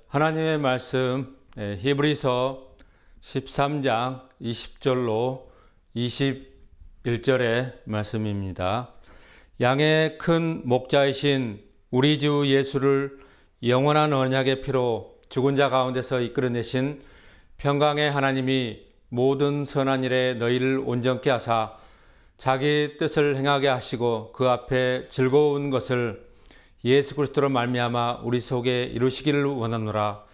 하나님의 말씀 히브리서 13장 20절로 21절의 말씀입니다. 양의 큰 목자이신 우리 주 예수를 영원한 언약의 피로 죽은 자 가운데서 이끌어내신 평강의 하나님이 모든 선한 일에 너희를 온전케 하사 자기 뜻을 행하게 하시고 그 앞에 즐거운 것을 예수 그리스도로 말미암아 우리 속에 이루시기를 원하노라.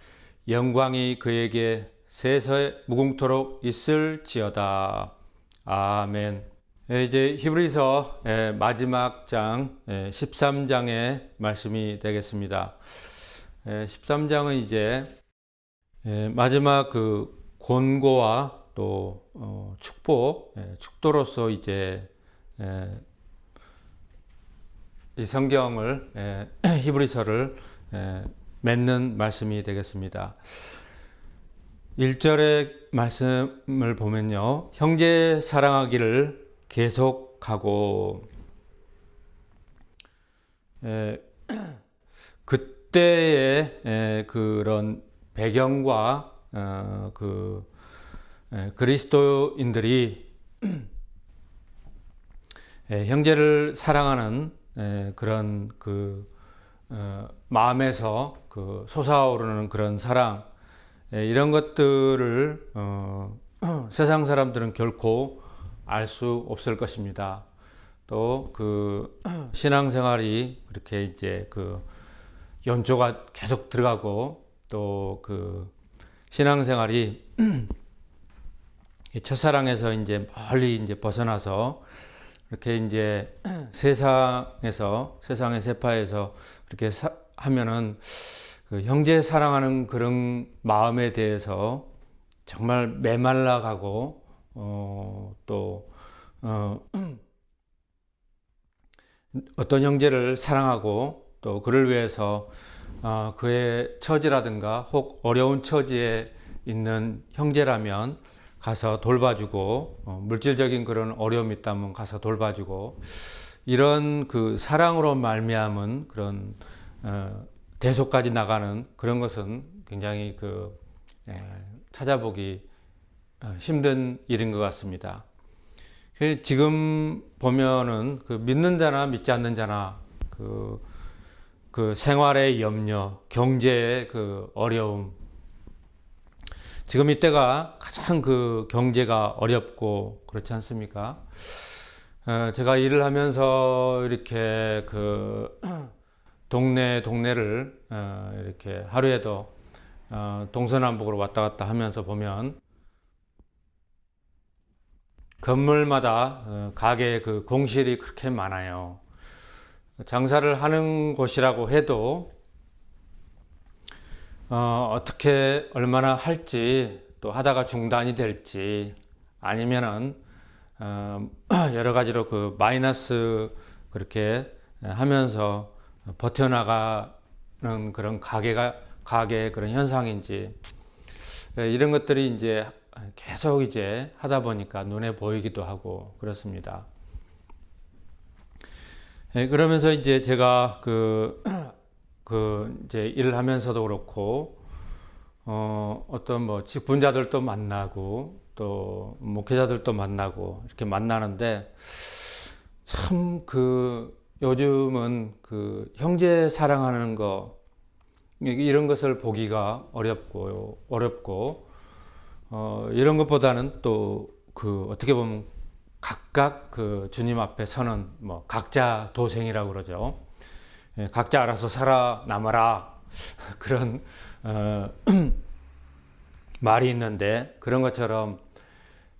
영광이 그에게 세세 무궁토록 있을지어다. 아멘. 이제 히브리서 마지막 장 13장의 말씀이 되겠습니다. 13장은 이제 마지막 그 권고와 또 축복, 축도로서 이제 이 성경을 히브리서를 맺는 말씀이 되겠습니다. 1절의 말씀을 보면요. 형제 사랑하기를 계속하고 그때의 그런 배경과 그리스도인들이 형제를 사랑하는 그런 마음에서 솟아오르는 그런 사랑, 이런 것들을 세상 사람들은 결코 알 수 없을 것입니다. 또 신앙생활이 그렇게 이제 연조가 계속 들어가고 또 신앙생활이 첫사랑에서 이제 멀리 이제 벗어나서 이렇게 이제 세상의 세파에서 이렇게 하면은 형제 사랑하는 그런 마음에 대해서 정말 메말라가고 어떤 형제를 사랑하고 또 그를 위해서 그의 처지라든가 혹 어려운 처지에 있는 형제라면 가서 돌봐주고 물질적인 그런 어려움이 있다면 가서 돌봐주고 이런 사랑으로 말미암은 그런 대속까지 나가는 그런 것은 굉장히 찾아보기 힘든 일인 것 같습니다. 지금 보면은 믿는 자나 믿지 않는 자나 생활의 염려, 경제의 어려움, 지금 이때가 가장 경제가 어렵고 그렇지 않습니까? 제가 일을 하면서 이렇게 동네를 이렇게 하루에도 동서남북으로 왔다 갔다 하면서 보면 건물마다 가게 공실이 그렇게 많아요. 장사를 하는 곳이라고 해도 어떻게 얼마나 할지 또 하다가 중단이 될지 아니면은 여러 가지로 마이너스 그렇게 하면서 버텨나가는 그런 가게의 그런 현상인지 이런 것들이 이제 계속 이제 하다 보니까 눈에 보이기도 하고 그렇습니다. 그러면서 이제 제가 이제 일을 하면서도 그렇고, 어떤 직분자들도 만나고, 또 목회자들도 만나고, 이렇게 만나는데, 참 요즘은 형제 사랑하는 거, 이런 것을 보기가 어렵고, 이런 것보다는 또 어떻게 보면 각각 주님 앞에 서는 각자 도생이라고 그러죠. 각자 알아서 살아남아라 그런 말이 있는데 그런 것처럼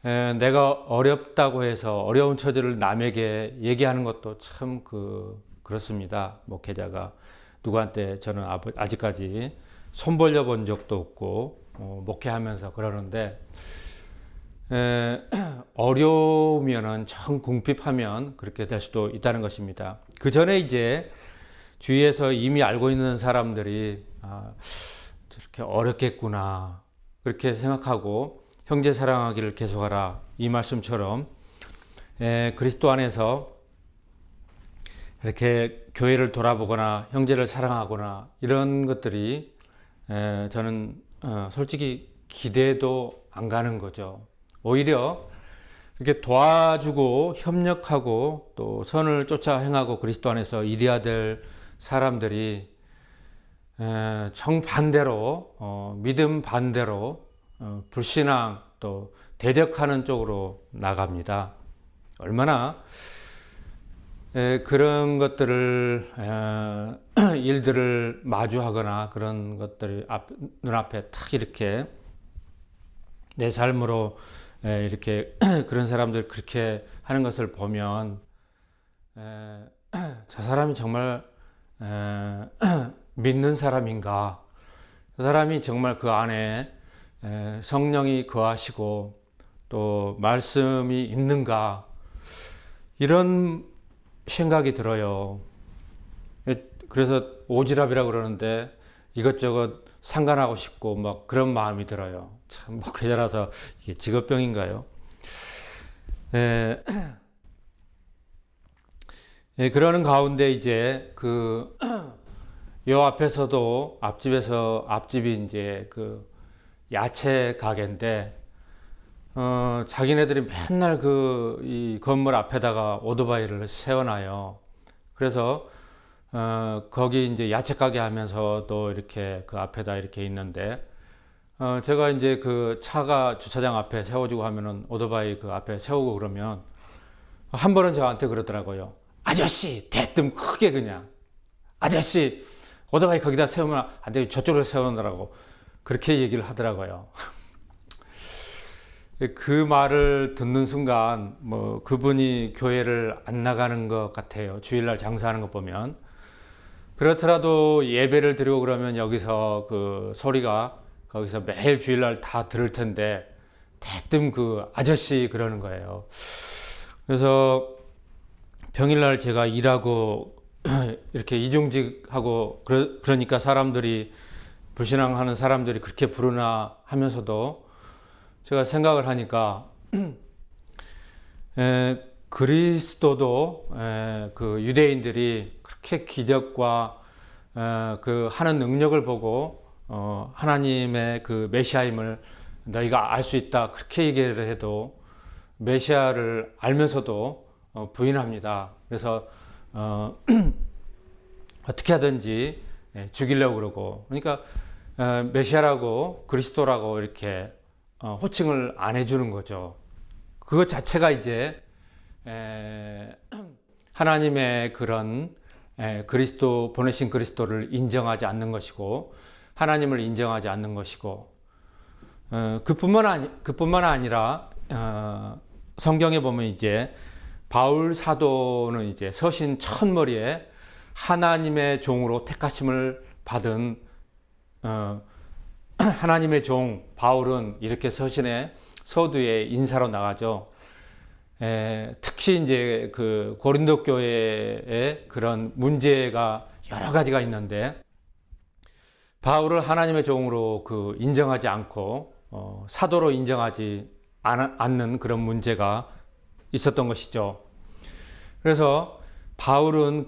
내가 어렵다고 해서 어려운 처지를 남에게 얘기하는 것도 참 그렇습니다. 목회자가 누구한테 저는 아직까지 손 벌려 본 적도 없고 목회하면서 그러는데 어려우면은 참 궁핍하면 그렇게 될 수도 있다는 것입니다. 그 전에 이제 주위에서 이미 알고 있는 사람들이 저렇게 어렵겠구나 그렇게 생각하고 형제 사랑하기를 계속하라 이 말씀처럼 그리스도 안에서 이렇게 교회를 돌아보거나 형제를 사랑하거나 이런 것들이 저는 솔직히 기대도 안 가는 거죠. 오히려 이렇게 도와주고 협력하고 또 선을 쫓아 행하고 그리스도 안에서 이루어야 될 사람들이 정반대로 믿음 반대로 불신앙 또 대적하는 쪽으로 나갑니다. 얼마나 그런 것들을 일들을 마주하거나 그런 것들이 눈앞에 탁 이렇게 내 삶으로 이렇게 그런 사람들 그렇게 하는 것을 보면 저 사람이 정말 믿는 사람인가? 그 사람이 정말 그 안에 성령이 거하시고 또 말씀이 있는가? 이런 생각이 들어요. 그래서 오지랖이라고 그러는데 이것저것 상관하고 싶고 막 그런 마음이 들어요. 참 목회자라서 이게 직업병인가요? 그러는 가운데 이제 요 앞에서도 앞집이 이제 그 야채 가게인데 자기네들이 맨날 이 건물 앞에다가 오토바이를 세워놔요. 그래서 거기 이제 야채 가게 하면서도 이렇게 그 앞에다 이렇게 있는데 제가 이제 그 차가 주차장 앞에 세워주고 하면은 오토바이 그 앞에 세우고 그러면 한 번은 저한테 그러더라고요. 아저씨, 대뜸 크게 그냥 아저씨 오토바이 거기다 세우면 안 되고 저쪽으로 세우느라고 그렇게 얘기를 하더라고요. 그 말을 듣는 순간 뭐 그분이 교회를 안 나가는 것 같아요. 주일날 장사하는 거 보면. 그렇더라도 예배를 드리고 그러면 여기서 그 소리가 거기서 매일 주일날 다 들을 텐데 대뜸 그 아저씨 그러는 거예요. 그래서 평일날 제가 일하고 이렇게 이중직하고 그러니까 사람들이 불신앙하는 사람들이 그렇게 부르나 하면서도 제가 생각을 하니까 그리스도도 그 유대인들이 그렇게 기적과 그 하는 능력을 보고 하나님의 그 메시아임을 너희가 알 수 있다 그렇게 얘기를 해도 메시아를 알면서도 부인합니다. 그래서 어떻게 하든지 죽이려고 그러고 그러니까 메시아라고 그리스도라고 이렇게 호칭을 안 해주는 거죠. 그것 자체가 이제 하나님의 그런 그리스도 보내신 그리스도를 인정하지 않는 것이고 하나님을 인정하지 않는 것이고 그뿐만 아니라 성경에 보면 이제 바울 사도는 이제 서신 첫머리에 하나님의 종으로 택하심을 받은 하나님의 종 바울은 이렇게 서신에 서두에 인사로 나가죠. 특히 이제 그 고린도 교회의 그런 문제가 여러 가지가 있는데 바울을 하나님의 종으로 인정하지 않고 사도로 인정하지 않는 그런 문제가 있었던 것이죠. 그래서 바울은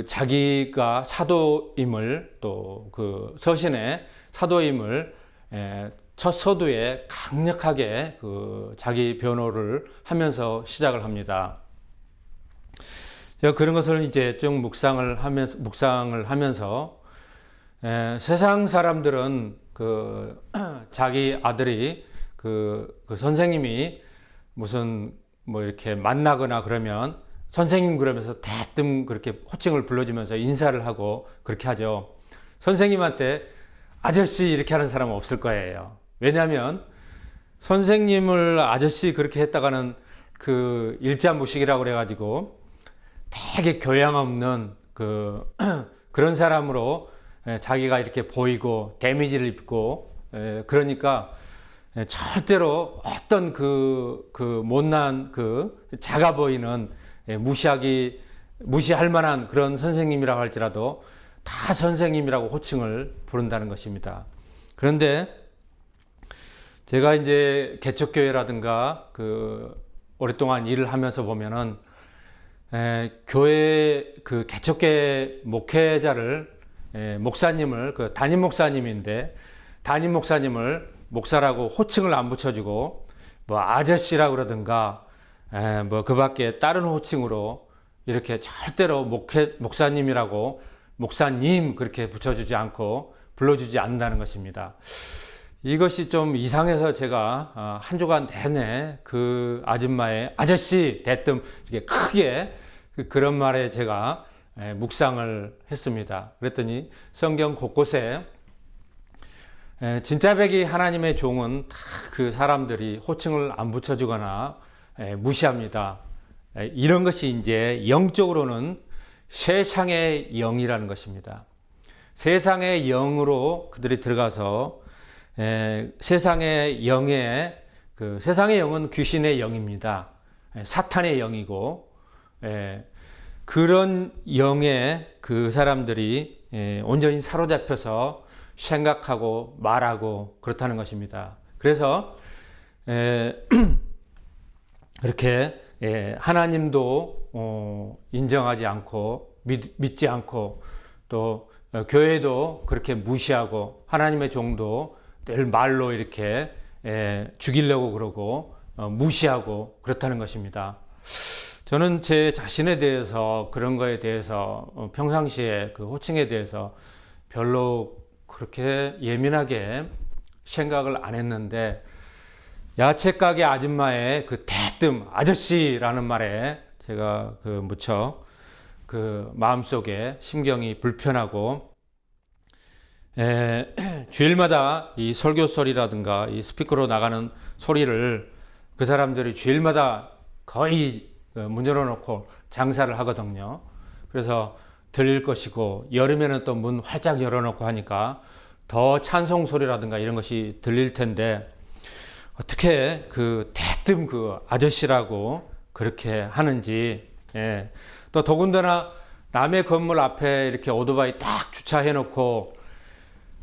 자기가 사도임을 또 서신에 사도임을 첫 서두에 강력하게 자기 변호를 하면서 시작을 합니다. 제가 그런 것을 이제 좀 묵상을 하면서 세상 사람들은 자기 아들이 선생님이 무슨 뭐 이렇게 만나거나 그러면 선생님 그러면서 대뜸 그렇게 호칭을 불러주면서 인사를 하고 그렇게 하죠. 선생님한테 아저씨 이렇게 하는 사람은 없을 거예요. 왜냐하면 선생님을 아저씨 그렇게 했다가는 일자무식이라고 그래가지고 되게 교양 없는 그런 사람으로 자기가 이렇게 보이고 데미지를 입고 그러니까 절대로 어떤 못난 작아 보이는 무시할 만한 그런 선생님이라고 할지라도 다 선생님이라고 호칭을 부른다는 것입니다. 그런데 제가 이제 개척교회라든가 오랫동안 일을 하면서 보면은 교회 개척교회 목회자를 목사님을 그 담임 목사님인데 담임 목사님을 목사라고 호칭을 안 붙여주고 뭐 아저씨라고 그러든가 뭐 그밖에 다른 호칭으로 이렇게 절대로 목사님이라고 목사님 그렇게 붙여주지 않고 불러주지 않는다는 것입니다. 이것이 좀 이상해서 제가 한 주간 내내 그 아줌마의 아저씨 대뜸 이렇게 크게 그런 말에 제가 묵상을 했습니다. 그랬더니 성경 곳곳에 진짜 백이 하나님의 종은 다 그 사람들이 호칭을 안 붙여주거나 무시합니다. 이런 것이 이제 영적으로는 세상의 영이라는 것입니다. 세상의 영으로 그들이 들어가서 세상의 영의 세상의 영은 귀신의 영입니다. 사탄의 영이고 그런 영에 그 사람들이 온전히 사로잡혀서 생각하고 말하고 그렇다는 것입니다. 그래서 이렇게 하나님도 인정하지 않고 믿지 않고 또 교회도 그렇게 무시하고 하나님의 종도 늘 말로 이렇게 죽이려고 그러고 무시하고 그렇다는 것입니다. 저는 제 자신에 대해서 그런 거에 대해서 평상시에 그 호칭에 대해서 별로 그렇게 예민하게 생각을 안 했는데 야채 가게 아줌마의 그 대뜸 아저씨라는 말에 제가 무척 마음속에 심경이 불편하고 주일마다 이 설교 소리라든가 이 스피커로 나가는 소리를 그 사람들이 주일마다 거의 문 열어놓고 장사를 하거든요. 그래서 들릴 것이고 여름에는 또 문 활짝 열어놓고 하니까 더 찬송 소리라든가 이런 것이 들릴 텐데 어떻게 대뜸 아저씨라고 그렇게 하는지. 또 더군다나 남의 건물 앞에 이렇게 오토바이 딱 주차해 놓고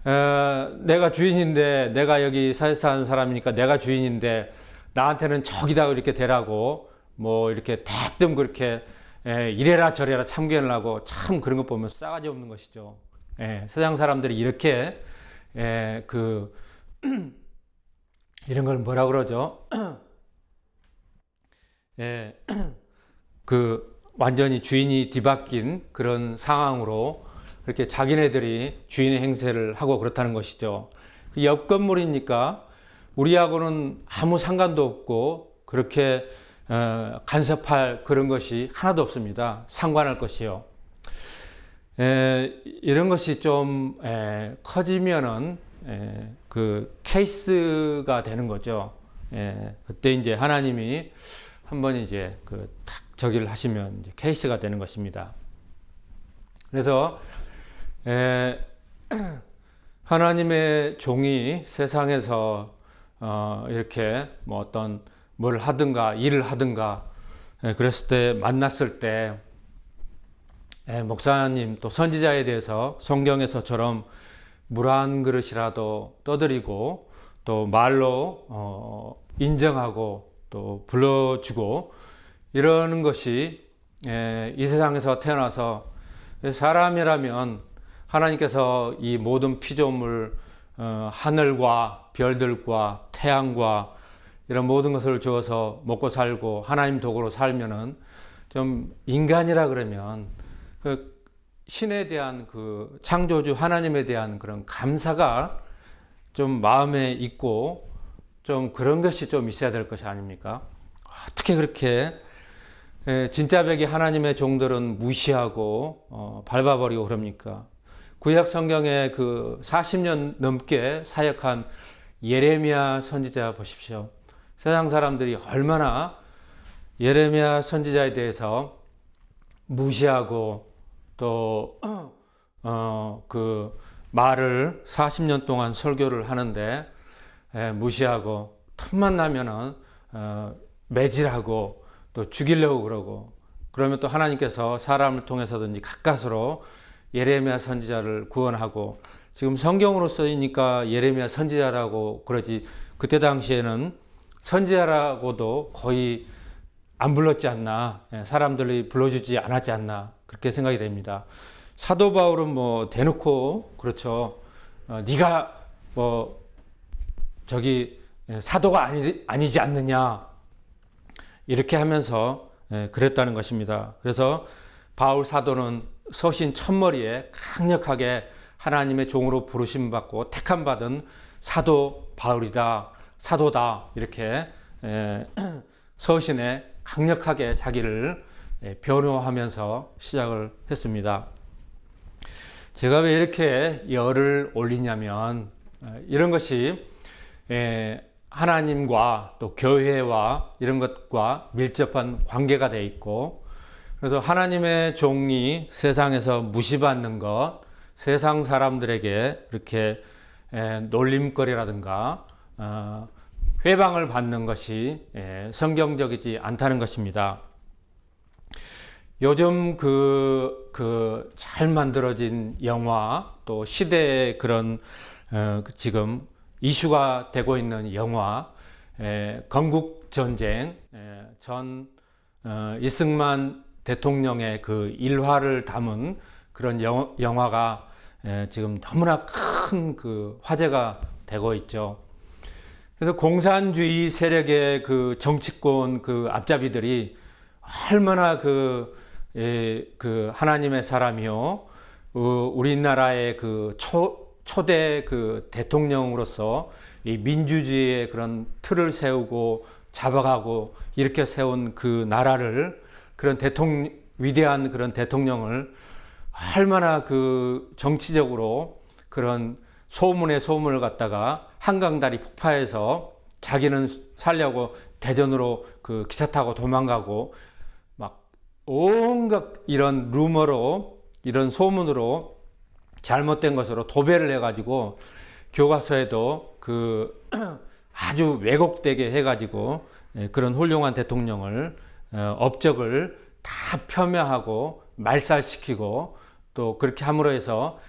내가 주인인데 내가 여기 사는 사람이니까 내가 주인인데 나한테는 저기다 이렇게 대라고 뭐 이렇게 대뜸 그렇게 이래라 저래라 참견을 참 그런 것 보면 싸가지 없는 것이죠. 세상 사람들이 이렇게 이런 걸 뭐라 그러죠? 완전히 주인이 뒤바뀐 그런 상황으로 이렇게 자기네들이 주인의 행세를 하고 그렇다는 것이죠. 옆 건물이니까 우리하고는 아무 상관도 없고 그렇게 간섭할 그런 것이 하나도 없습니다. 상관할 것이요. 이런 것이 좀 커지면은 케이스가 되는 거죠. 그때 이제 하나님이 한번 이제 탁 저기를 하시면 이제 케이스가 되는 것입니다. 그래서 하나님의 종이 세상에서 이렇게 뭐 어떤 뭘 하든가 일을 하든가 그랬을 때 만났을 때 목사님 또 선지자에 대해서 성경에서처럼 물 한 그릇이라도 떠드리고 또 말로 인정하고 또 불러주고 이러는 것이 이 세상에서 태어나서 사람이라면 하나님께서 이 모든 피조물 하늘과 별들과 태양과 이런 모든 것을 주어서 먹고 살고 하나님 도구로 살면은 좀 인간이라 그러면 신에 대한 창조주 하나님에 대한 그런 감사가 좀 마음에 있고 좀 그런 것이 좀 있어야 될 것이 아닙니까? 어떻게 그렇게 진짜 백이 하나님의 종들은 무시하고 밟아버리고 그럽니까? 구약 성경에 40년 넘게 사역한 예레미야 선지자 보십시오. 세상 사람들이 얼마나 예레미야 선지자에 대해서 무시하고 또 말을 40년 동안 설교를 하는데 무시하고 틈만 나면은 매질하고 또 죽이려고 그러고 그러면 또 하나님께서 사람을 통해서든지 가까스로 예레미야 선지자를 구원하고 지금 성경으로 쓰이니까 예레미야 선지자라고 그러지 그때 당시에는 선지자라고도 거의 안 불렀지 않나 사람들이 불러주지 않았지 않나 그렇게 생각이 됩니다. 사도 바울은 뭐 대놓고 그렇죠. 네가 뭐 저기 사도가 아니지 않느냐 이렇게 하면서 그랬다는 것입니다. 그래서 바울 사도는 서신 첫머리에 강력하게 하나님의 종으로 부르심 받고 택함 받은 사도 바울이다, 사도다 이렇게 서신에 강력하게 자기를 변호하면서 시작을 했습니다. 제가 왜 이렇게 열을 올리냐면 이런 것이 하나님과 또 교회와 이런 것과 밀접한 관계가 되어 있고, 그래서 하나님의 종이 세상에서 무시받는 것, 세상 사람들에게 이렇게 놀림거리라든가 회방을 받는 것이 성경적이지 않다는 것입니다. 요즘 잘 만들어진 영화, 또 시대의 그런 지금 이슈가 되고 있는 영화, 건국전쟁, 전 이승만 대통령의 그 일화를 담은 그런 영화가 지금 너무나 큰 그 화제가 되고 있죠. 그래서 공산주의 세력의 그 정치권 그 앞잡이들이 얼마나 그 하나님의 사람이요, 우리나라의 그 초대 그 대통령으로서 이 민주주의의 그런 틀을 세우고 잡아가고 이렇게 세운 그 나라를, 그런 위대한 그런 대통령을 얼마나 그 정치적으로 그런 소문에 소문을 갖다가 한강다리 폭파해서 자기는 살려고 대전으로 그 기차 타고 도망가고 막 온갖 이런 루머로, 이런 소문으로 잘못된 것으로 도배를 해가지고 교과서에도 그 아주 왜곡되게 해가지고 그런 훌륭한 대통령을 업적을 다 폄훼하고 말살시키고, 또 그렇게 함으로 해서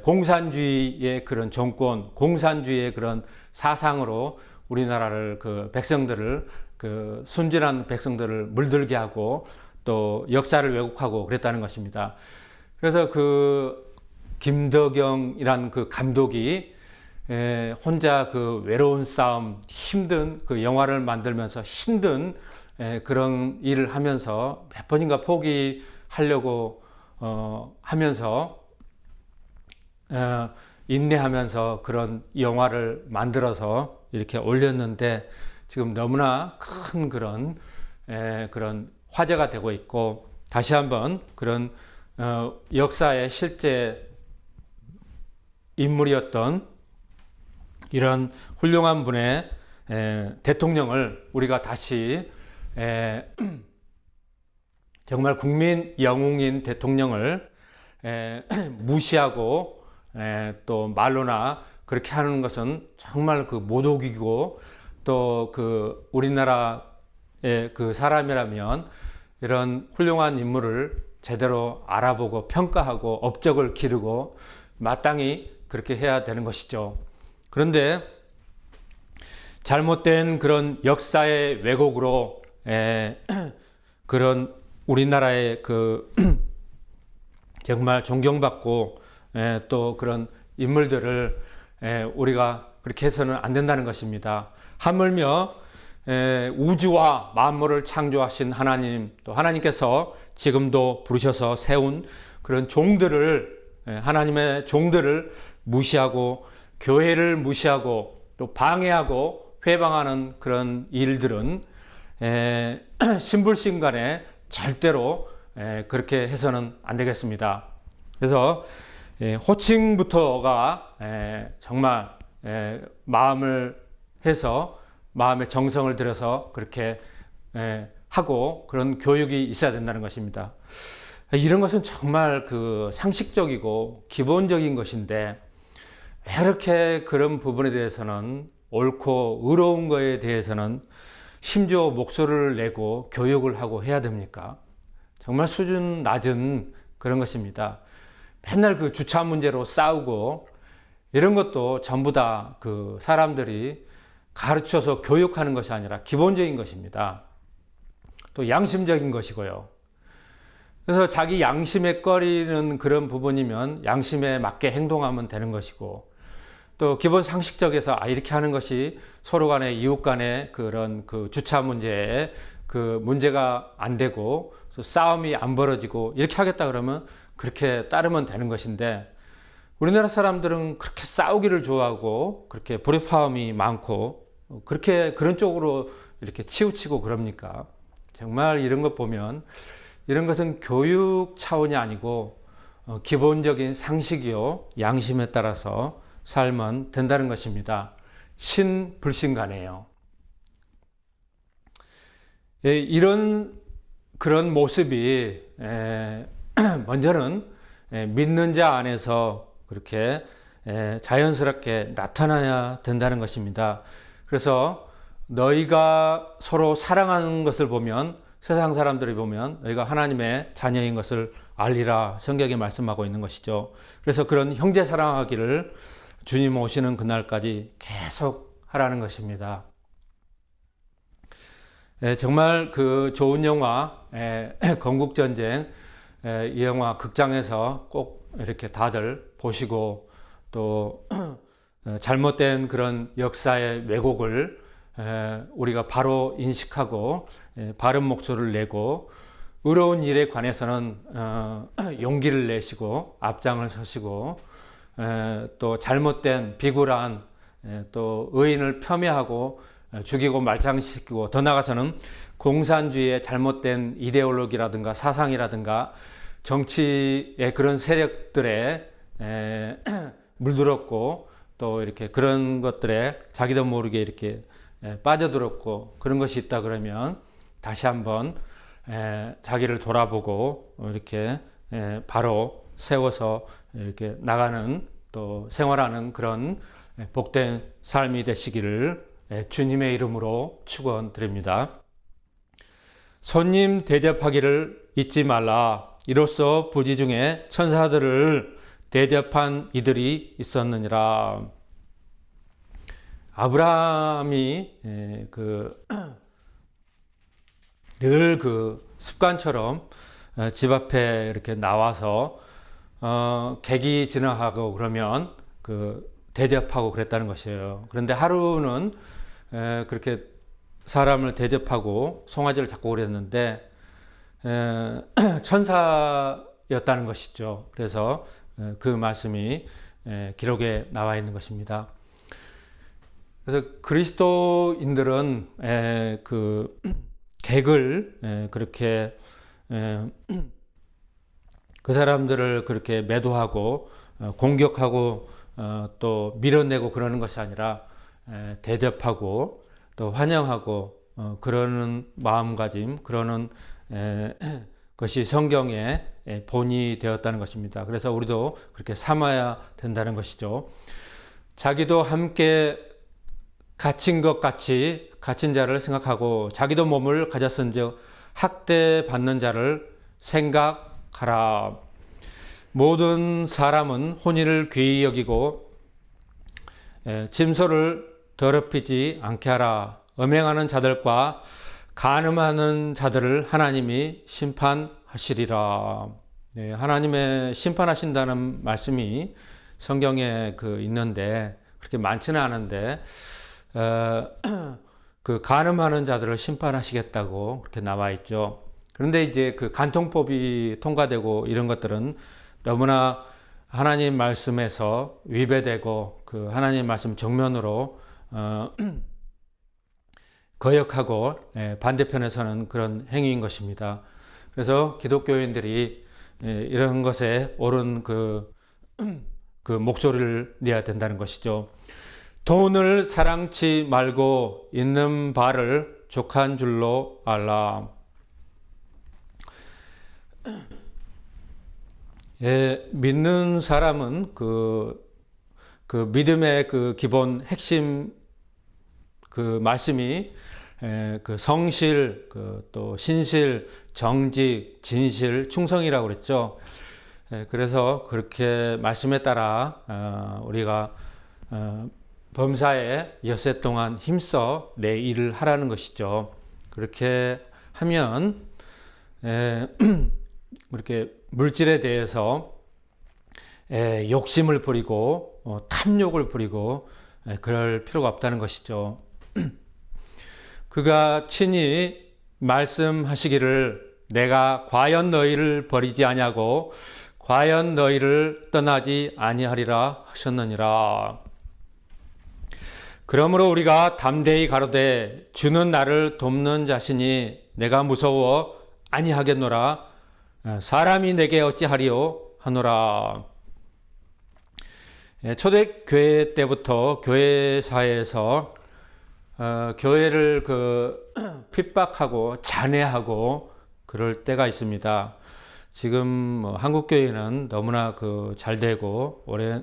공산주의의 그런 정권, 공산주의의 그런 사상으로 우리나라를 그 백성들을, 그 순진한 백성들을 물들게 하고 또 역사를 왜곡하고 그랬다는 것입니다. 그래서 그 김덕영이란 그 감독이 혼자 그 외로운 싸움, 힘든 그 영화를 만들면서 힘든 그런 일을 하면서 몇 번인가 포기하려고 하면서 인내하면서 그런 영화를 만들어서 이렇게 올렸는데, 지금 너무나 큰 그런 화제가 되고 있고, 다시 한번 그런 역사의 실제 인물이었던 이런 훌륭한 분의 대통령을 우리가 다시 정말 국민 영웅인 대통령을 무시하고 또 말로나 그렇게 하는 것은 정말 그 모독이고, 또 그 우리나라의 그 사람이라면 이런 훌륭한 인물을 제대로 알아보고 평가하고 업적을 기르고 마땅히 그렇게 해야 되는 것이죠. 그런데 잘못된 그런 역사의 왜곡으로 그런 우리나라의 그 정말 존경받고 또 그런 인물들을 우리가 그렇게 해서는 안 된다는 것입니다. 하물며 우주와 만물을 창조하신 하나님, 또 하나님께서 지금도 부르셔서 세운 그런 종들을, 하나님의 종들을 무시하고 교회를 무시하고 또 방해하고 회방하는 그런 일들은 신불신간에 절대로 그렇게 해서는 안 되겠습니다. 그래서 호칭부터가 정말 마음을 해서, 마음의 정성을 들여서 그렇게 하고 그런 교육이 있어야 된다는 것입니다. 이런 것은 정말 그 상식적이고 기본적인 것인데, 왜 이렇게 그런 부분에 대해서는, 옳고 의로운 거에 대해서는 심지어 목소리를 내고 교육을 하고 해야 됩니까? 정말 수준 낮은 그런 것입니다. 맨날 그 주차 문제로 싸우고 이런 것도 전부 다 그 사람들이 가르쳐서 교육하는 것이 아니라 기본적인 것입니다. 또 양심적인 것이고요. 그래서 자기 양심에 꺼리는 그런 부분이면 양심에 맞게 행동하면 되는 것이고, 또 기본 상식적에서 이렇게 하는 것이 서로 간에 이웃 간에 그런 그 주차 문제에 그 문제가 안 되고 싸움이 안 벌어지고 이렇게 하겠다 그러면 그렇게 따르면 되는 것인데, 우리나라 사람들은 그렇게 싸우기를 좋아하고 그렇게 불협화음이 많고 그렇게 그런 쪽으로 이렇게 치우치고 그럽니까? 정말 이런 것 보면 이런 것은 교육 차원이 아니고 기본적인 상식이요 양심에 따라서 살면 된다는 것입니다. 신불신간에요. 이런 그런 모습이 먼저는 믿는 자 안에서 그렇게 자연스럽게 나타나야 된다는 것입니다. 그래서 너희가 서로 사랑하는 것을 보면, 세상 사람들이 보면 너희가 하나님의 자녀인 것을 알리라, 성경에 말씀하고 있는 것이죠. 그래서 그런 형제 사랑하기를 주님 오시는 그날까지 계속 하라는 것입니다. 정말 그 좋은 영화 건국전쟁, 이 영화 극장에서 꼭 이렇게 다들 보시고, 또 잘못된 그런 역사의 왜곡을 우리가 바로 인식하고 바른 목소리를 내고, 의로운 일에 관해서는 용기를 내시고 앞장을 서시고, 또 잘못된 비굴한 또 의인을 폄훼하고 죽이고 말상시키고, 더 나아가서는 공산주의의 잘못된 이데올로기라든가 사상이라든가 정치의 그런 세력들에 물들었고, 또 이렇게 그런 것들에 자기도 모르게 이렇게 빠져들었고 그런 것이 있다 그러면 다시 한번 자기를 돌아보고 이렇게 바로 세워서 이렇게 나가는, 또 생활하는 그런 복된 삶이 되시기를 주님의 이름으로 축원드립니다. 손님 대접하기를 잊지 말라. 이로써 부지 중에 천사들을 대접한 이들이 있었느니라. 아브라함이 늘 그 습관처럼 집 앞에 이렇게 나와서 객이 지나가고 그러면 그 대접하고 그랬다는 것이에요. 그런데 하루는 그렇게 사람을 대접하고 송아지를 잡고 그랬는데 천사였다는 것이죠. 그래서 그 말씀이 기록에 나와 있는 것입니다. 그래서 그리스도인들은 그 객을 그렇게 그 사람들을 그렇게 매도하고 공격하고 또 밀어내고 그러는 것이 아니라 대접하고 또 환영하고 그러는 마음가짐, 그러는 것이 성경의 본이 되었다는 것입니다. 그래서 우리도 그렇게 삼아야 된다는 것이죠. 자기도 함께 갇힌 것 같이 갇힌 자를 생각하고 자기도 몸을 가졌은즉 학대받는 자를 생각하라. 모든 사람은 혼인을 귀히 여기고 짐소를 더럽히지 않게 하라. 음행하는 자들과 간음하는 자들을 하나님이 심판하시리라. 네, 하나님의 심판하신다는 말씀이 성경에 있는데 그렇게 많지는 않은데 그 간음하는 자들을 심판하시겠다고 그렇게 나와 있죠. 그런데 이제 그 간통법이 통과되고 이런 것들은 너무나 하나님 말씀에서 위배되고 그 하나님 말씀 정면으로 거역하고 반대편에서는 그런 행위인 것입니다. 그래서 기독교인들이 이런 것에 옳은 그 목소리를 내야 된다는 것이죠. 돈을 사랑치 말고 있는 바를 족한 줄로 알라. 믿는 사람은 그 믿음의 그 기본 핵심 그 말씀이 그 성실, 또 신실, 정직, 진실, 충성이라고 그랬죠. 그래서 그렇게 말씀에 따라 우리가 범사에 엿새 동안 힘써 내 일을 하라는 것이죠. 그렇게 하면 이렇게 물질에 대해서 욕심을 부리고 탐욕을 부리고 그럴 필요가 없다는 것이죠. 그가 친히 말씀하시기를 내가 과연 너희를 버리지 아니하고 과연 너희를 떠나지 아니하리라 하셨느니라. 그러므로 우리가 담대히 가로되 주는 나를 돕는 자시니 내가 무서워 아니하겠노라. 사람이 내게 어찌하리요 하노라. 초대교회 때부터 교회사에서 교회를 핍박하고 잔해하고 그럴 때가 있습니다. 지금 한국 교회는 너무나 잘 되고 올해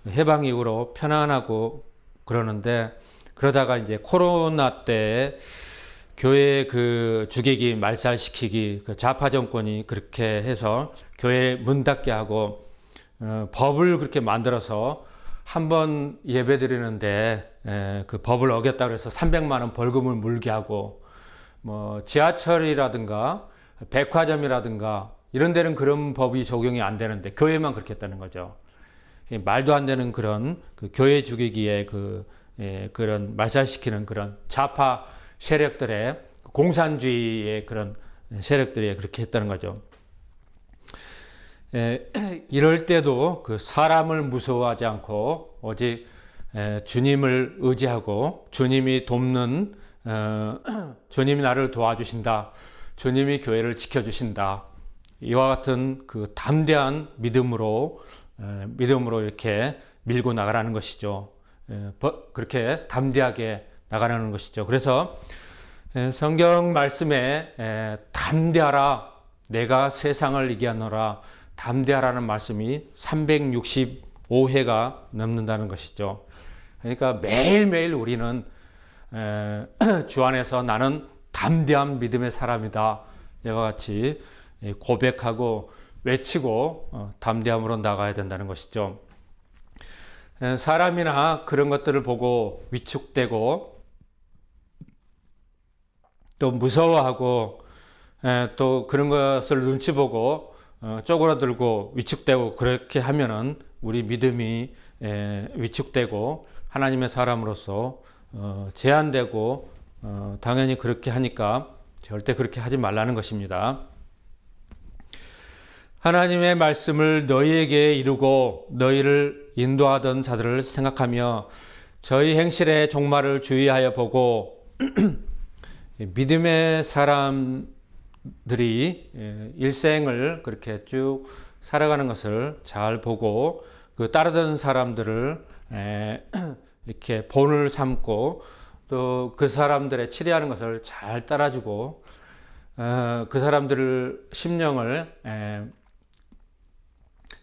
해방 이후로 편안하고 그러는데, 그러다가 이제 코로나 때 교회 죽이기 말살시키기 좌파 정권이 그렇게 해서 교회 문 닫게 하고 법을 그렇게 만들어서 한 번 예배 드리는데 그 법을 어겼다고 해서 300만 원 벌금을 물게 하고, 지하철이라든가 백화점이라든가 이런 데는 그런 법이 적용이 안 되는데 교회만 그렇게 했다는 거죠. 말도 안 되는 그런 교회 죽이기에 그런 말살시키는 그런 좌파 세력들의 공산주의의 그런 세력들이 그렇게 했다는 거죠. 이럴 때도 사람을 무서워하지 않고 오직 주님을 의지하고 주님이 돕는 주님이 나를 도와주신다, 주님이 교회를 지켜주신다, 이와 같은 담대한 믿음으로 이렇게 밀고 나가라는 것이죠. 그렇게 담대하게 나가라는 것이죠. 그래서 성경 말씀에 담대하라, 내가 세상을 이기노라, 담대하라는 말씀이 365회가 넘는다는 것이죠. 그러니까 매일매일 우리는 주 안에서 나는 담대한 믿음의 사람이다, 이와 같이 고백하고 외치고 담대함으로 나가야 된다는 것이죠. 사람이나 그런 것들을 보고 위축되고 또 무서워하고 또 그런 것을 눈치 보고 쪼그라들고 위축되고 그렇게 하면은 우리 믿음이 위축되고 하나님의 사람으로서 제한되고 당연히 그렇게 하니까 절대 그렇게 하지 말라는 것입니다. 하나님의 말씀을 너희에게 이루고 너희를 인도하던 자들을 생각하며 저희 행실의 종말을 주의하여 보고 믿음의 사람들이 일생을 그렇게 쭉 살아가는 것을 잘 보고 따르던 사람들을 이렇게 본을 삼고 또 그 사람들의 치리하는 것을 잘 따라주고 그 사람들을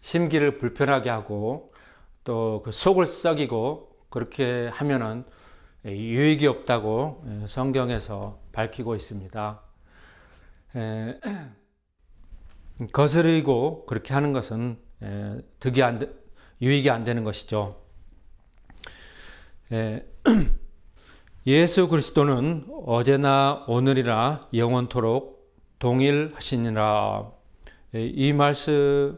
심기를 불편하게 하고 또 속을 썩이고 그렇게 하면은 유익이 없다고 성경에서 밝히고 있습니다. 거스르고 그렇게 하는 것은 유익이 안 되는 것이죠. 예수 그리스도는 어제나 오늘이나 영원토록 동일하시니라. 이 말씀에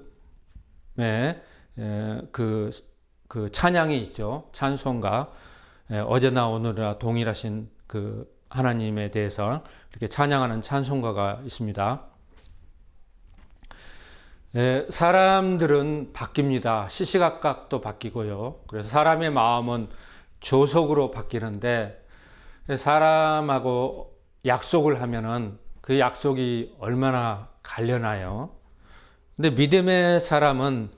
그 찬양이 있죠. 찬송가, 어제나 오늘이나 동일하신 그 하나님에 대해서 이렇게 찬양하는 찬송가가 있습니다. 사람들은 바뀝니다. 시시각각도 바뀌고요. 그래서 사람의 마음은 조속으로 바뀌는데, 사람하고 약속을 하면은 그 약속이 얼마나 갈려나요? 근데 믿음의 사람은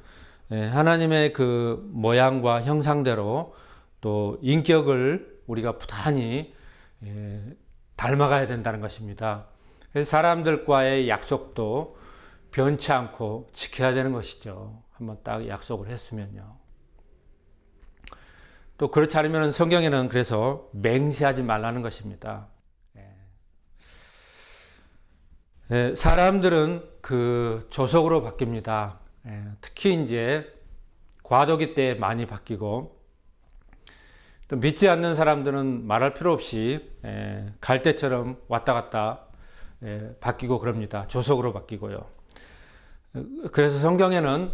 하나님의 그 모양과 형상대로 또 인격을 우리가 부단히 닮아가야 된다는 것입니다. 사람들과의 약속도 변치 않고 지켜야 되는 것이죠. 한번 딱 약속을 했으면요. 또 그렇지 않으면 성경에는 그래서 맹세하지 말라는 것입니다. 사람들은 그 조속으로 바뀝니다. 특히 이제 과도기 때 많이 바뀌고, 또 믿지 않는 사람들은 말할 필요 없이 갈대처럼 왔다 갔다 바뀌고 그럽니다. 조속으로 바뀌고요. 그래서 성경에는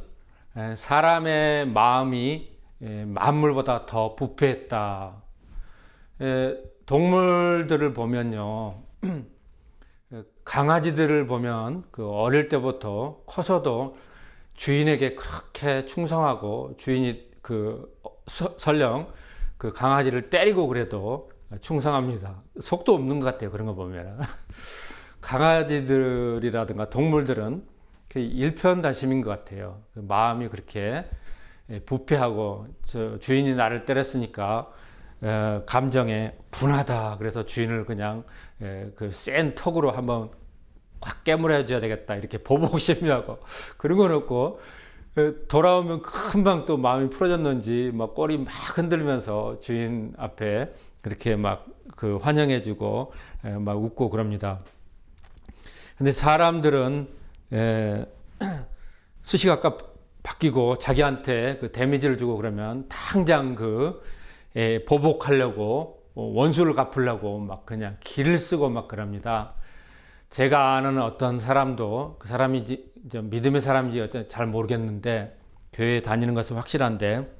사람의 마음이 만물보다 더 부패했다. 동물들을 보면요, 강아지들을 보면 그 어릴 때부터 커서도 주인에게 그렇게 충성하고 주인이 설령 그 강아지를 때리고 그래도 충성합니다. 속도 없는 것 같아요. 그런 거 보면 강아지들이라든가 동물들은 그 일편단심인 것 같아요. 그 마음이 그렇게 부패하고 주인이 나를 때렸으니까 감정에 분하다. 그래서 주인을 그냥 그 센 턱으로 한번 꽉 깨물어 줘야 되겠다. 이렇게 보복심이하고 그런 건 없고 돌아오면 금방 또 마음이 풀어졌는지 막 꼬리 막 흔들면서 주인 앞에 그렇게 막 그 환영해주고 막 웃고 그럽니다. 근데 사람들은 수시각각 바뀌고 자기한테 그 데미지를 주고 그러면 당장 보복하려고 원수를 갚으려고 막 그냥 기를 쓰고 막 그럽니다. 제가 아는 어떤 사람도 그 사람이 믿음의 사람인지 잘 모르겠는데 교회 다니는 것은 확실한데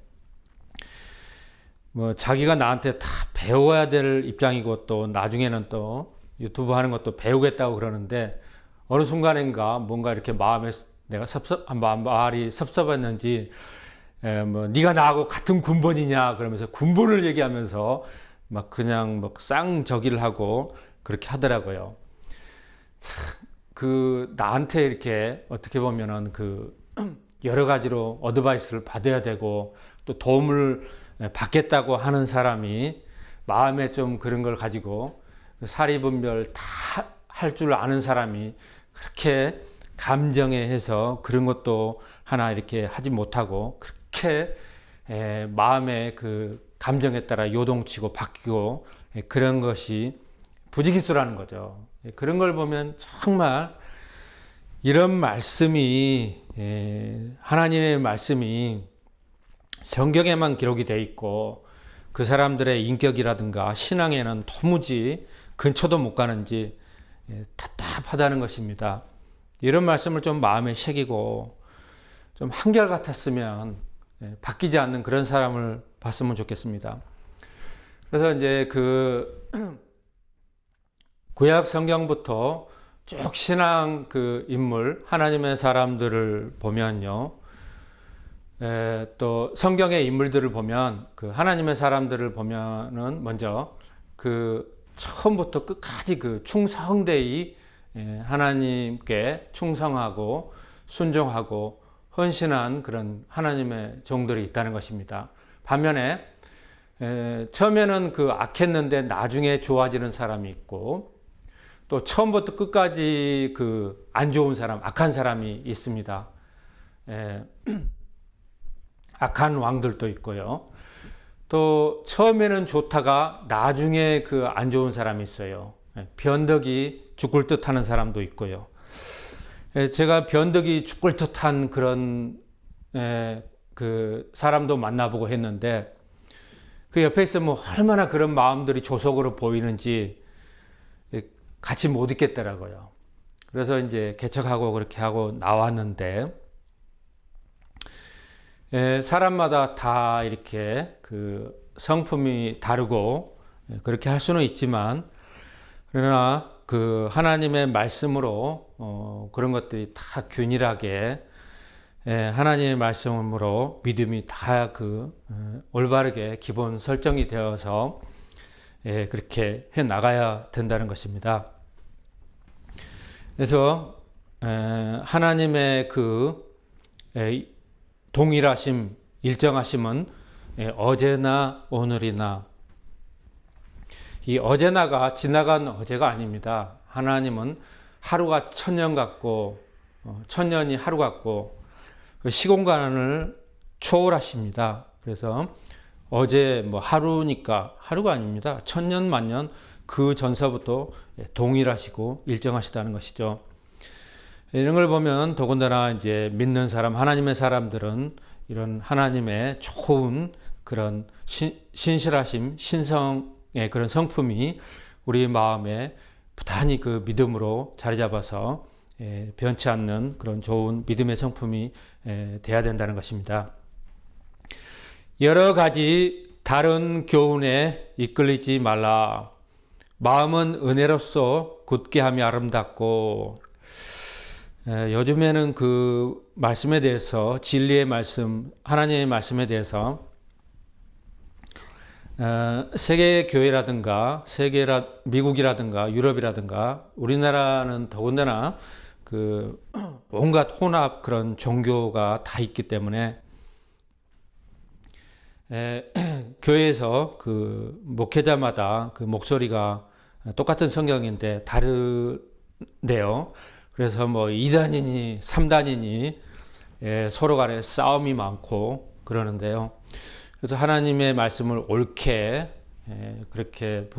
뭐 자기가 나한테 다 배워야 될 입장이고 또 나중에는 또 유튜브 하는 것도 배우겠다고 그러는데 어느 순간인가 뭔가 이렇게 마음에 내가 말이 섭섭했는지 뭐 네가 나하고 같은 군번이냐 그러면서 군번을 얘기하면서 막 그냥 막 쌍저기를 하고 그렇게 하더라고요. 나한테 이렇게 어떻게 보면은 여러 가지로 어드바이스를 받아야 되고 또 도움을 받겠다고 하는 사람이 마음에 좀 그런 걸 가지고 사리분별 다 할 줄 아는 사람이 그렇게 감정에 해서 그런 것도 하나 이렇게 하지 못하고 그렇게 마음의 감정에 따라 요동치고 바뀌고 그런 것이 부지기수라는 거죠. 그런 걸 보면 정말 이런 말씀이 하나님의 말씀이 성경에만 기록이 돼 있고 그 사람들의 인격이라든가 신앙에는 도무지 근처도 못 가는지 답답하다는 것입니다. 이런 말씀을 좀 마음에 새기고 좀 한결같았으면 바뀌지 않는 그런 사람을 봤으면 좋겠습니다. 그래서 이제 구약 성경부터 쭉 신앙 인물 하나님의 사람들을 보면요, 또 성경의 인물들을 보면 하나님의 사람들을 보면은 먼저 처음부터 끝까지 충성되이 하나님께 충성하고 순종하고 헌신한 그런 하나님의 종들이 있다는 것입니다. 반면에 처음에는 악했는데 나중에 좋아지는 사람이 있고 또 처음부터 끝까지 안 좋은 사람, 악한 사람이 있습니다. 악한 왕들도 있고요. 또 처음에는 좋다가 나중에 안 좋은 사람이 있어요. 변덕이 죽을 듯 하는 사람도 있고요. 제가 변덕이 죽을 듯한 그런 사람도 만나보고 했는데 그 옆에 있으면 얼마나 그런 마음들이 조속으로 보이는지 같이 못 있겠더라고요. 그래서 이제 개척하고 그렇게 하고 나왔는데 사람마다 다 이렇게 성품이 다르고 그렇게 할 수는 있지만 그러나 하나님의 말씀으로 그런 것들이 다 균일하게 하나님의 말씀으로 믿음이 다 올바르게 기본 설정이 되어서 그렇게 해 나가야 된다는 것입니다. 그래서 하나님의 동일하심, 일정하심은 어제나 오늘이나 이 어제나가 지나간 어제가 아닙니다. 하나님은 하루가 천년 같고 천년이 하루 같고 시공간을 초월하십니다. 그래서 어제 하루니까 하루가 아닙니다. 천년 만년 그 전서부터 동일하시고 일정하시다는 것이죠. 이런 걸 보면 더군다나 이제 믿는 사람, 하나님의 사람들은 이런 하나님의 좋은 그런 신실하심, 신성의 그런 성품이 우리 마음에 부단히 그 믿음으로 자리 잡아서 변치 않는 그런 좋은 믿음의 성품이 돼야 된다는 것입니다. 여러 가지 다른 교훈에 이끌리지 말라. 마음은 은혜로서 굳게 함이 아름답고, 요즘에는 그 말씀에 대해서, 진리의 말씀, 하나님의 말씀에 대해서 세계 교회라든가 미국이라든가 유럽이라든가 우리나라는 더군다나 그 온갖 혼합 그런 종교가 다 있기 때문에 교회에서 그 목회자마다 그 목소리가 똑같은 성경인데 다르대요. 그래서 뭐 2단이니 3단이니 서로 간에 싸움이 많고 그러는데요. 그래서 하나님의 말씀을 옳게 그렇게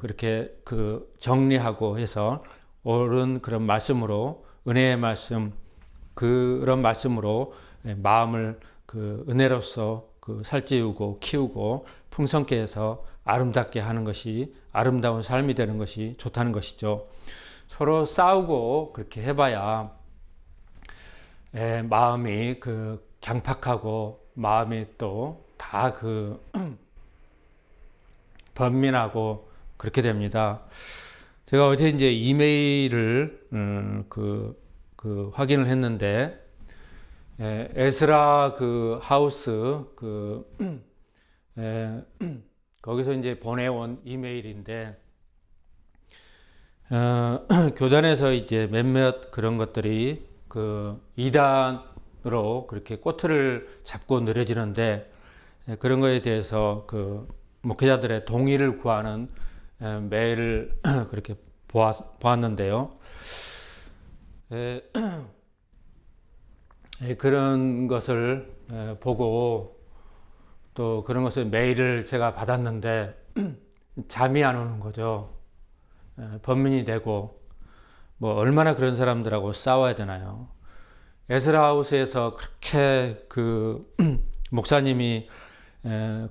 그렇게 그 정리하고 해서 옳은 그런 말씀으로, 은혜의 말씀, 그런 말씀으로 마음을 그 은혜로서 그 살찌우고 키우고 풍성케 해서 아름답게 하는 것이, 아름다운 삶이 되는 것이 좋다는 것이죠. 서로 싸우고 그렇게 해봐야 마음이 그 강팍하고 마음이 또 다 그 번민하고 그렇게 됩니다. 제가 어제 이제 이메일을 확인을 했는데, 에스라 그 하우스 거기서 이제 보내온 이메일인데, 교단에서 이제 몇몇 그런 것들이 그 이단으로 그렇게 꼬투리를 잡고 느려지는데, 그런 거에 대해서 그 목회자들의 동의를 구하는 메일을 그렇게 보았는데요. 그런 것을 보고 또 그런 것을 메일을 제가 받았는데 잠이 안 오는 거죠. 번민이 되고, 뭐 얼마나 그런 사람들하고 싸워야 되나요? 에스라하우스에서 그렇게 그 목사님이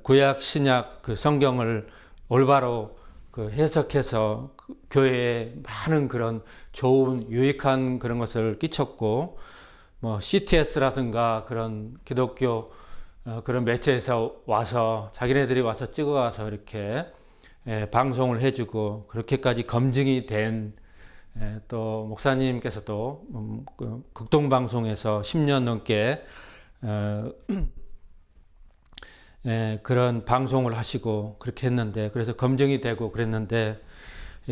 구약 신약 그 성경을 올바로 그 해석해서 그 교회에 많은 그런 좋은 유익한 그런 것을 끼쳤고, 뭐 CTS라든가 그런 기독교 그런 매체에서 와서 자기네들이 와서 찍어가서 이렇게 방송을 해주고 그렇게까지 검증이 된, 또 목사님께서도 그 극동방송에서 10년 넘게 그런 방송을 하시고 그렇게 했는데, 그래서 검증이 되고 그랬는데,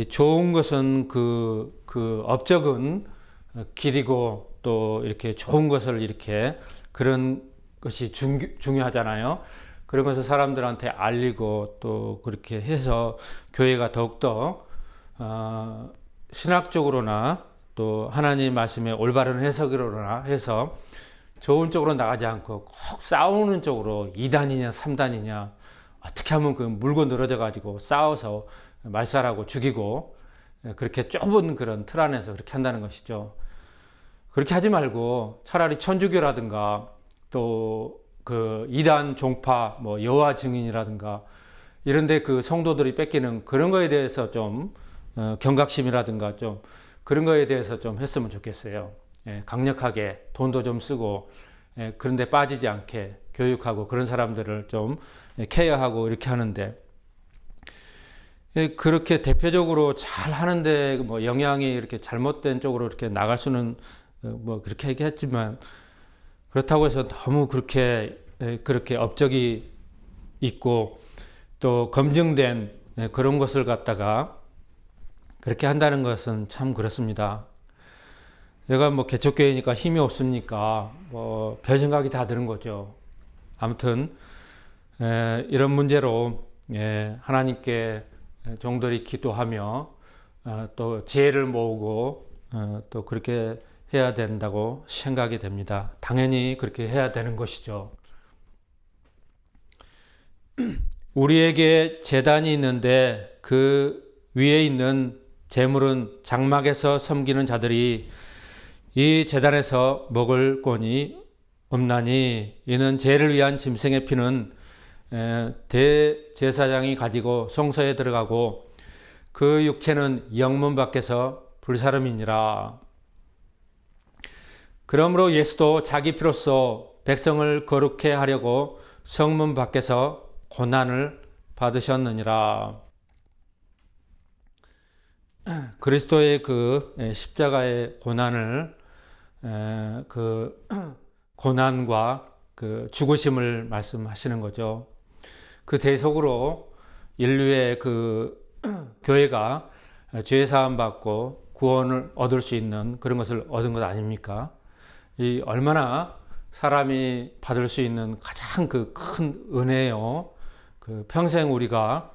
좋은 것은 그 업적은 길이고 또 이렇게 좋은 것을 이렇게 그런 것이 중요하잖아요. 그런 것을 사람들한테 알리고 또 그렇게 해서 교회가 더욱더 신학적으로나 또 하나님 말씀의 올바른 해석으로나 해서 좋은 쪽으로 나가지 않고 꼭 싸우는 쪽으로 2단이냐 3단이냐 어떻게 하면 그 물고 늘어져 가지고 싸워서 말살하고 죽이고 그렇게 좁은 그런 틀 안에서 그렇게 한다는 것이죠. 그렇게 하지 말고 차라리 천주교라든가 또 그 2단 종파 뭐 여호와 증인이라든가 이런데 그 성도들이 뺏기는 그런 거에 대해서 좀 경각심이라든가 좀 그런 거에 대해서 좀 했으면 좋겠어요. 강력하게 돈도 좀 쓰고 그런데 빠지지 않게 교육하고 그런 사람들을 좀 케어하고 이렇게 하는데, 그렇게 대표적으로 잘 하는데 뭐 영향이 이렇게 잘못된 쪽으로 이렇게 나갈 수는 뭐 그렇게 얘기했지만, 그렇다고 해서 너무 그렇게 업적이 있고 또 검증된 그런 것을 갖다가 그렇게 한다는 것은 참 그렇습니다. 내가 뭐 개척교회니까 힘이 없으니까 뭐 별 생각이 다 드는 거죠. 아무튼 이런 문제로 하나님께 종들이 기도하며 또 지혜를 모으고 또 그렇게 해야 된다고 생각이 됩니다. 당연히 그렇게 해야 되는 것이죠. 우리에게 제단이 있는데 그 위에 있는 제물은 장막에서 섬기는 자들이 이 제단에서 먹을 권이 없나니, 이는 죄를 위한 짐승의 피는 대제사장이 가지고 성소에 들어가고 그 육체는 영문 밖에서 불사름이니라. 그러므로 예수도 자기 피로써 백성을 거룩해 하려고 성문 밖에서 고난을 받으셨느니라. 그리스도의 그 십자가의 고난을 그 고난과 그 죽으심을 말씀하시는 거죠. 그 대속으로 인류의 그 교회가 죄 사함 받고 구원을 얻을 수 있는 그런 것을 얻은 것 아닙니까? 이 얼마나 사람이 받을 수 있는 가장 그 큰 은혜요. 그 평생 우리가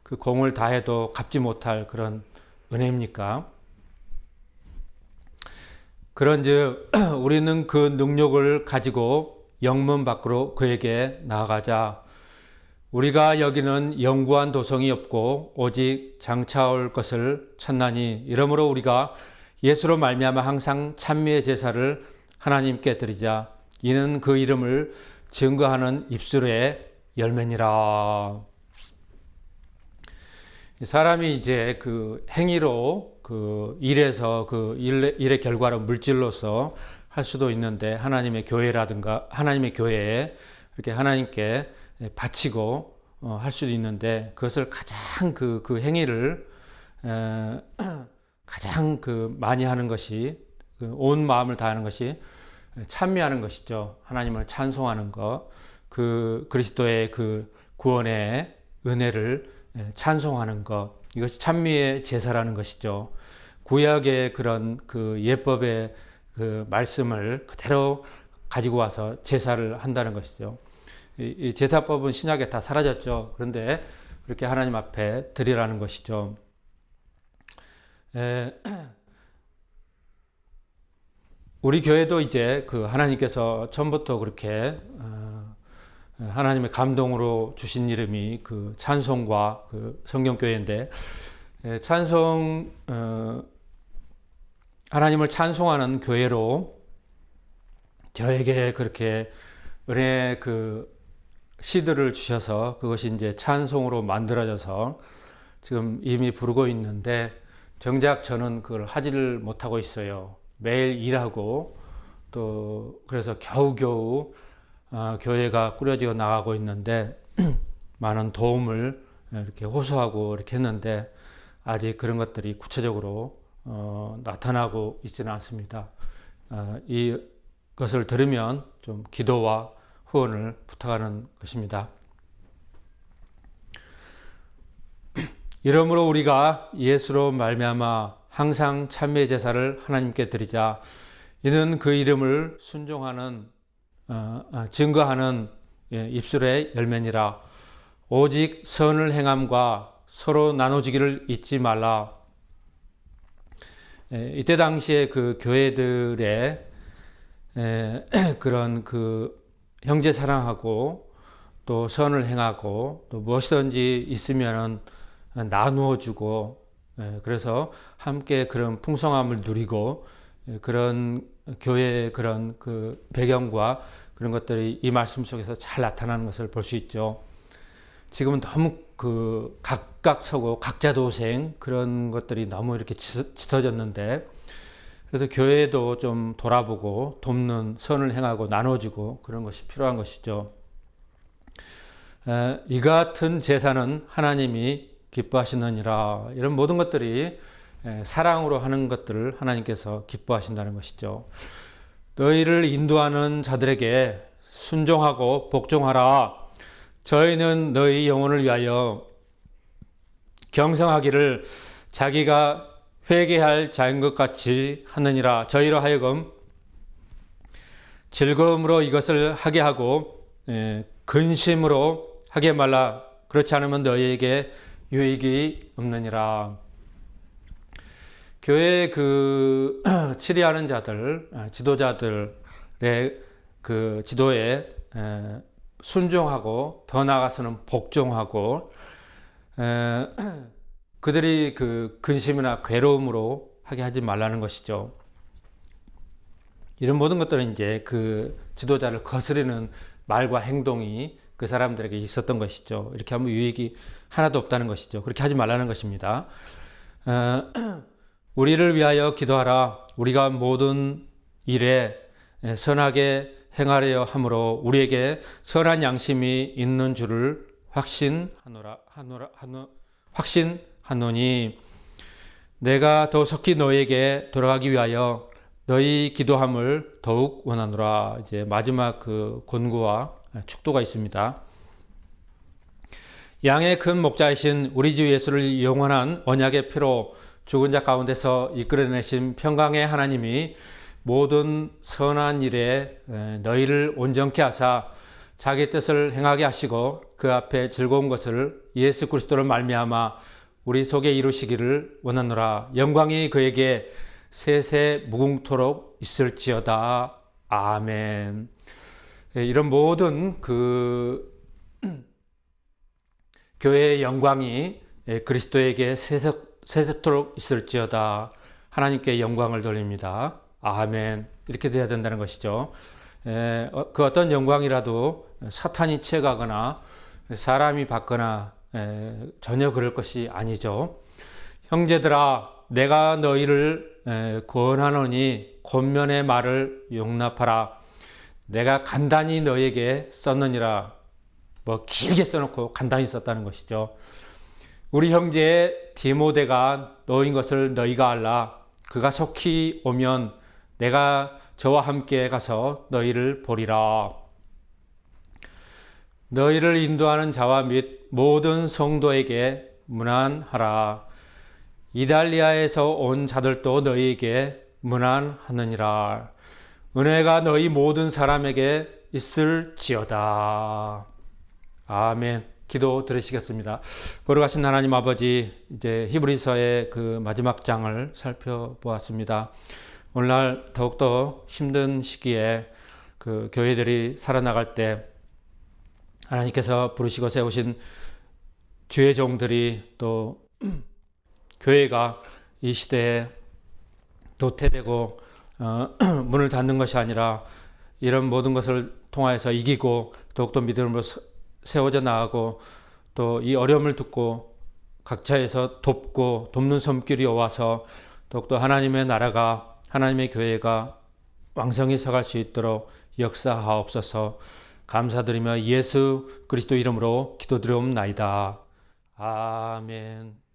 그 공을 다해도 갚지 못할 그런 은혜입니까? 그런즉 우리는 그 능력을 가지고 영문 밖으로 그에게 나아가자. 우리가 여기는 영구한 도성이 없고 오직 장차올 것을 찾나니 이러므로 우리가 예수로 말미암아 항상 찬미의 제사를 하나님께 드리자. 이는 그 이름을 증거하는 입술의 열매니라. 사람이 이제 그 행위로 그 일에서 그 일의 결과로 물질로서 할 수도 있는데 하나님의 교회라든가 하나님의 교회에 이렇게 하나님께 바치고 할 수도 있는데 그것을 가장 그 행위를 가장 그 많이 하는 것이 온 마음을 다하는 것이 찬미하는 것이죠. 하나님을 찬송하는 것, 그 그리스도의 그 구원의 은혜를 찬송하는 것, 이것이 찬미의 제사라는 것이죠. 구약의 그런 그 예법의 그 말씀을 그대로 가지고 와서 제사를 한다는 것이죠. 이 제사법은 신약에 다 사라졌죠. 그런데 그렇게 하나님 앞에 드리라는 것이죠. 우리 교회도 이제 그 하나님께서 처음부터 그렇게 하나님의 감동으로 주신 이름이 그 찬송과 그 성경교회인데 찬송 하나님을 찬송하는 교회로 저에게 그렇게 은혜 그 시들을 주셔서 그것이 이제 찬송으로 만들어져서 지금 이미 부르고 있는데 정작 저는 그걸 하지를 못하고 있어요. 매일 일하고 또 그래서 겨우겨우 교회가 꾸려지어 나가고 있는데 많은 도움을 이렇게 호소하고 이렇게 했는데 아직 그런 것들이 구체적으로 나타나고 있지는 않습니다. 이것을 들으면 좀 기도와 후원을 부탁하는 것입니다. 이러므로 우리가 예수로 말미암아 항상 참회 제사를 하나님께 드리자. 이는 그 이름을 순종하는 증거하는 입술의 열매니라. 오직 선을 행함과 서로 나눠주기를 잊지 말라. 이때 당시에 그 교회들의 그런 그 형제 사랑하고 또 선을 행하고 또 무엇이든지 있으면은 나누어 주고 그래서 함께 그런 풍성함을 누리고 그런 교회의 그런 그 배경과 그런 것들이 이 말씀 속에서 잘 나타나는 것을 볼 수 있죠. 지금은 너무 그 각각서고 각자 도생 그런 것들이 너무 이렇게 짙어졌는데 그래서 교회도 좀 돌아보고 돕는 선을 행하고 나눠주고 그런 것이 필요한 것이죠. 이 같은 제사는 하나님이 기뻐하시느니라. 이런 모든 것들이 사랑으로 하는 것들을 하나님께서 기뻐하신다는 것이죠. 너희를 인도하는 자들에게 순종하고 복종하라. 저희는 너희 영혼을 위하여 경성하기를 자기가 회개할 자인 것 같이 하느니라. 저희로 하여금 즐거움으로 이것을 하게 하고 근심으로 하게 말라. 그렇지 않으면 너희에게 유익이 없느니라. 교회 그 치리하는 자들, 지도자들의 그 지도에 순종하고 더 나아가서는 복종하고 그들이 그 근심이나 괴로움으로 하게 하지 말라는 것이죠. 이런 모든 것들은 이제 그 지도자를 거스르는 말과 행동이 그 사람들에게 있었던 것이죠. 이렇게 하면 유익이 하나도 없다는 것이죠. 그렇게 하지 말라는 것입니다. 어, 우리를 위하여 기도하라. 우리가 모든 일에 선하게 행하려 함으로 우리에게 선한 양심이 있는 줄을 확신하노니 내가 더 속히 너에게 돌아가기 위하여 너희 기도함을 더욱 원하노라. 이제 마지막 그 권고와 축도가 있습니다. 양의 큰 목자이신 우리 주 예수를 영원한 언약의 피로 죽은 자 가운데서 이끌어내신 평강의 하나님이 모든 선한 일에 너희를 온전케 하사 자기 뜻을 행하게 하시고 그 앞에 즐거운 것을 예수 그리스도로 말미암아 우리 속에 이루시기를 원하노라. 영광이 그에게 세세 무궁토록 있을지어다. 아멘. 이런 모든 그 교회의 영광이 그리스도에게 세세토록 있을지어다. 하나님께 영광을 돌립니다. 아멘. 이렇게 돼야 된다는 것이죠. 그 어떤 영광이라도 사탄이 취해가거나 사람이 받거나 전혀 그럴 것이 아니죠. 형제들아, 내가 너희를 권하노니 권면의 말을 용납하라. 내가 간단히 너희에게 썼느니라. 길게 써놓고 간단히 썼다는 것이죠. 우리 형제 디모데가 너인 것을 너희가 알라. 그가 속히 오면 내가 저와 함께 가서 너희를 보리라. 너희를 인도하는 자와 및 모든 성도에게 문안하라. 이달리아에서 온 자들도 너희에게 문안하느니라. 은혜가 너희 모든 사람에게 있을지어다. 아멘. 기도 들으시겠습니다. 거룩하신 하나님 아버지, 이제 히브리서의 그 마지막 장을 살펴보았습니다. 오늘날 더욱더 힘든 시기에 그 교회들이 살아나갈 때 하나님께서 부르시고 세우신 주의 종들이 또 교회가 이 시대에 도태되고 문을 닫는 것이 아니라 이런 모든 것을 통하여서 이기고 더욱더 믿음으로 세워져 나가고 또 이 어려움을 듣고 각처에서 돕는 손길이 와서 더욱더 하나님의 나라가 하나님의 교회가 왕성히 서갈 수 있도록 역사하옵소서. 감사드리며 예수 그리스도 이름으로 기도드리옵나이다. 아멘.